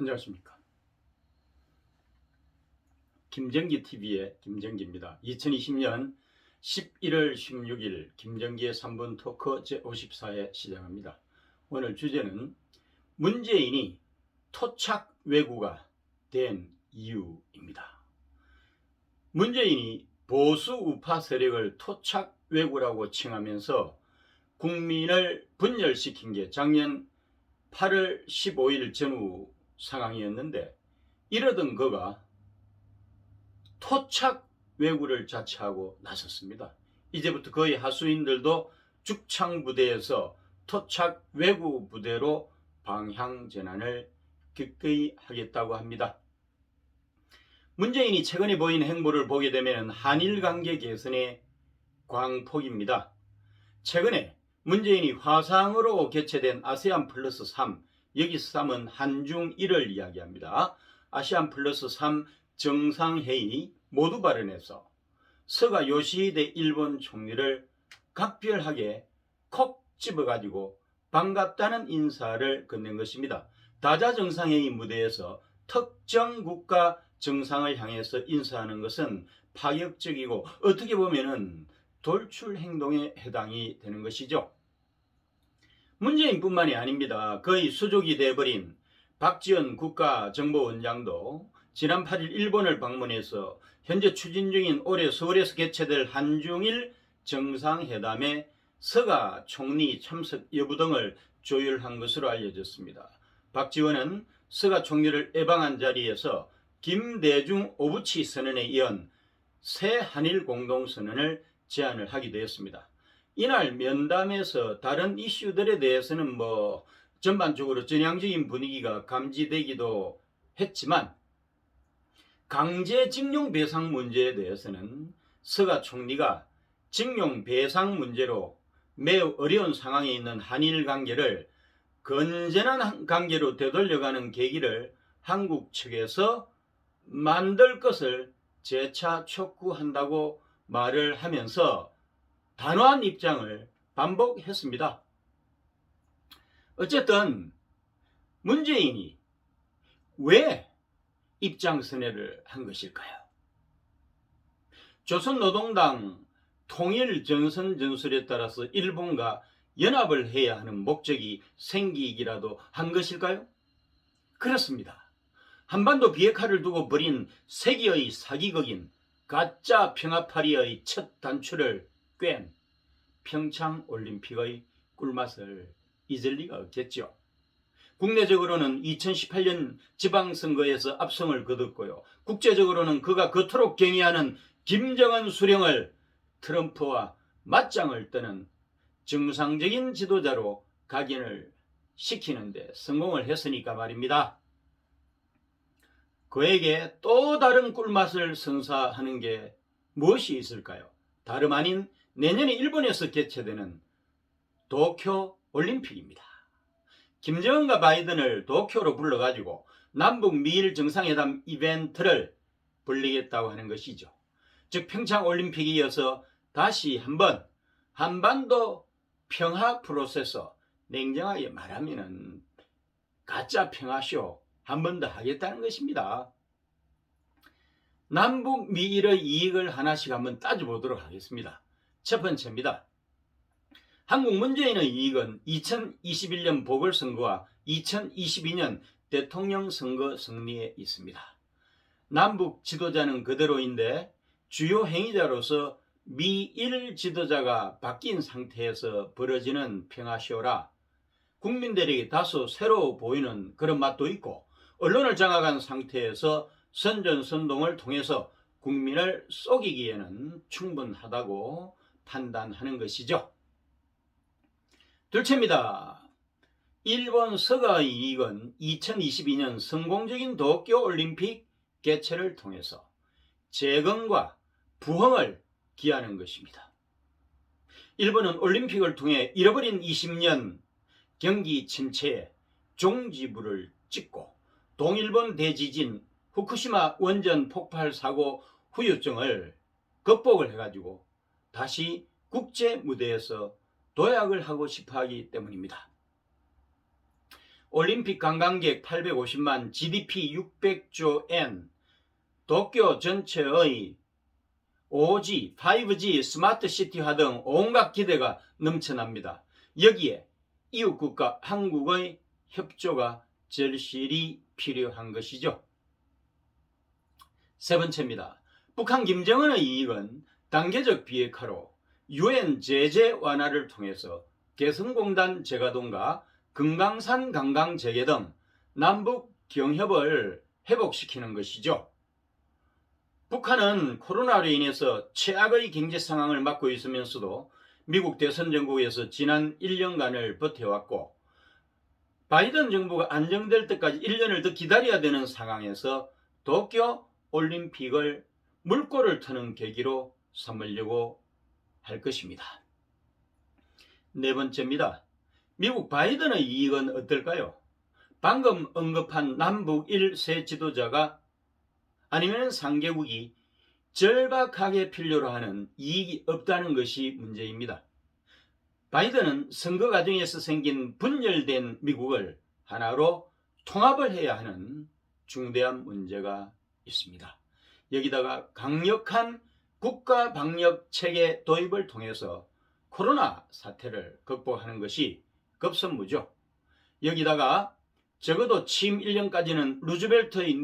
안녕하십니까. 김정기TV의 김정기입니다. 2020년 11월 16일 김정기의 3분 토크 제54회 시작합니다. 오늘 주제는 문재인이 토착 외구가 된 이유입니다. 문재인이 보수 우파 세력을 토착 외구라고 칭하면서 국민을 분열시킨 게 작년 8월 15일 전후 상황이었는데, 이러던 그가 토착 외구를 자처하고 나섰습니다. 이제부터 거의 하수인들도 죽창부대에서 토착 외구 부대로 방향 전환을 기꺼이 하겠다고 합니다. 문재인이 최근에 보인 행보를 보게 되면 한일 관계 개선의 광폭입니다. 최근에 문재인이 화상으로 개최된 아세안 플러스 3, 여기서 3은 한중일을 이야기합니다. 아세안 플러스 3 정상회의 모두 발언에서 스가 요시히데 일본 총리를 각별하게 콕 집어가지고 반갑다는 인사를 건넨 것입니다. 다자 정상회의 무대에서 특정 국가 정상을 향해서 인사하는 것은 파격적이고 어떻게 보면은 돌출 행동에 해당이 되는 것이죠. 문재인뿐만이 아닙니다. 거의 수족이 돼버린 박지원 국가정보원장도 지난 8일 일본을 방문해서 현재 추진 중인 올해 서울에서 개최될 한중일 정상회담에 스가 총리 참석 여부 등을 조율한 것으로 알려졌습니다. 박지원은 스가 총리를 예방한 자리에서 김대중 오부치 선언에 이은 새 한일 공동선언을 제안을 하게 되었습니다. 이날 면담에서 다른 이슈들에 대해서는 전반적으로 전향적인 분위기가 감지되기도 했지만, 강제징용 배상 문제에 대해서는 스가 총리가 징용 배상 문제로 매우 어려운 상황에 있는 한일 관계를 건전한 관계로 되돌려가는 계기를 한국 측에서 만들 것을 재차 촉구한다고 말을 하면서 단호한 입장을 반복했습니다. 어쨌든 문재인이 왜 입장 선회를 한 것일까요? 조선노동당 통일 전선 전술에 따라서 일본과 연합을 해야 하는 목적이 생기기라도 한 것일까요? 그렇습니다. 한반도 비핵화를 두고 벌인 세기의 사기극인 가짜 평화파리의 첫 단추를 꿰은 평창올림픽의 꿀맛을 잊을 리가 없겠죠. 국내적으로는 2018년 지방선거에서 압승을 거뒀고요. 국제적으로는 그가 그토록 경애하는 김정은 수령을 트럼프와 맞짱을 뜨는 정상적인 지도자로 각인을 시키는데 성공을 했으니까 말입니다. 그에게 또 다른 꿀맛을 선사하는 게 무엇이 있을까요? 다름 아닌 내년에 일본에서 개최되는 도쿄 올림픽입니다. 김정은과 바이든을 도쿄로 불러가지고 남북 미일 정상회담 이벤트를 벌리겠다고 하는 것이죠. 즉 평창 올림픽에 이어서 다시 한번 한반도 평화 프로세스, 냉정하게 말하면은 가짜 평화쇼 한 번 더 하겠다는 것입니다. 남북 미일의 이익을 하나씩 한번 따져보도록 하겠습니다. 첫 번째입니다. 한국 문재인의 이익은 2021년 보궐선거와 2022년 대통령 선거 승리에 있습니다. 남북 지도자는 그대로인데 주요 행위자로서 미일 지도자가 바뀐 상태에서 벌어지는 평화쇼라 국민들에게 다소 새로 보이는 그런 맛도 있고, 언론을 장악한 상태에서 선전선동을 통해서 국민을 속이기에는 충분하다고 판단하는 것이죠. 둘째입니다. 일본 스가의 이익은 2022년 성공적인 도쿄올림픽 개최를 통해서 재건과 부흥을 기하는 것입니다. 일본은 올림픽을 통해 잃어버린 20년 경기 침체에 종지부를 찍고 동일본 대지진, 후쿠시마 원전 폭발 사고 후유증을 극복을 해가지고 다시 국제 무대에서 도약을 하고 싶어 하기 때문입니다. 올림픽 관광객 850만, GDP 600조 엔, 도쿄 전체의 5G, 5G, 스마트 시티화 등 온갖 기대가 넘쳐납니다. 여기에 이웃국가 한국의 협조가 절실히 필요한 것이죠. 세 번째입니다. 북한 김정은의 이익은 단계적 비핵화로 UN 제재 완화를 통해서 개성공단 재가동과 금강산 관광 재개 등 남북 경협을 회복시키는 것이죠. 북한은 코로나로 인해서 최악의 경제 상황을 맞고 있으면서도 미국 대선 정국에서 지난 1년간을 버텨왔고, 바이든 정부가 안정될 때까지 1년을 더 기다려야 되는 상황에서 도쿄 올림픽을 물꼬를 트는 계기로 삼으려고 할 것입니다. 네 번째입니다. 미국 바이든의 이익은 어떨까요? 방금 언급한 남북 1세 지도자가 아니면 상개국이 절박하게 필요로 하는 이익이 없다는 것이 문제입니다. 바이든은 선거 과정에서 생긴 분열된 미국을 하나로 통합을 해야 하는 중대한 문제가 있습니다. 여기다가 강력한 국가 방역 체계 도입을 통해서 코로나 사태를 극복하는 것이 급선무죠. 여기다가 적어도 취임 1년까지는 루즈벨트의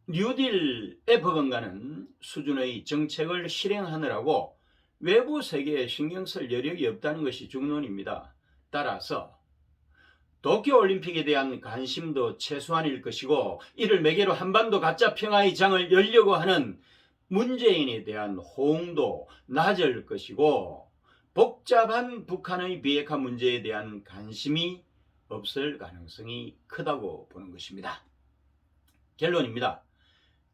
뉴딜에 버금가는 수준의 정책을 실행하느라고 외부 세계에 신경 쓸 여력이 없다는 것이 중론입니다. 따라서 도쿄올림픽에 대한 관심도 최소한일 것이고, 이를 매개로 한반도 가짜 평화의 장을 열려고 하는 문재인에 대한 호응도 낮을 것이고, 복잡한 북한의 비핵화 문제에 대한 관심이 없을 가능성이 크다고 보는 것입니다. 결론입니다.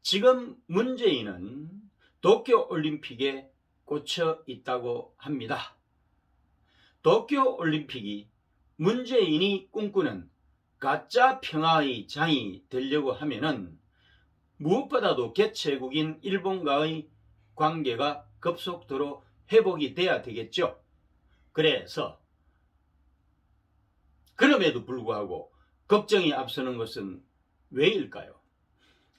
지금 문재인은 도쿄올림픽에 꽂혀 있다고 합니다. 도쿄올림픽이 문재인이 꿈꾸는 가짜 평화의 장이 되려고 하면은 무엇보다도 개최국인 일본과의 관계가 급속도로 회복이 돼야 되겠죠. 그래서 그럼에도 불구하고 걱정이 앞서는 것은 왜일까요?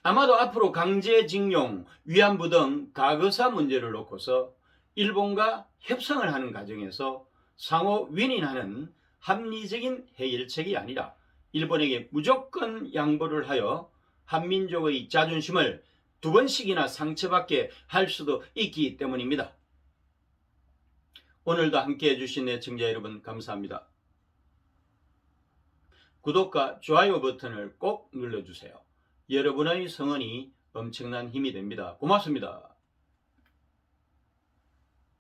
아마도 앞으로 강제징용, 위안부 등 과거사 문제를 놓고서 일본과 협상을 하는 과정에서 상호 윈윈하는 합리적인 해결책이 아니라 일본에게 무조건 양보를 하여 한민족의 자존심을 두 번씩이나 상처받게 할 수도 있기 때문입니다. 오늘도 함께 해주신 애청자 여러분 감사합니다. 구독과 좋아요 버튼을 꼭 눌러주세요. 여러분의 성원이 엄청난 힘이 됩니다. 고맙습니다.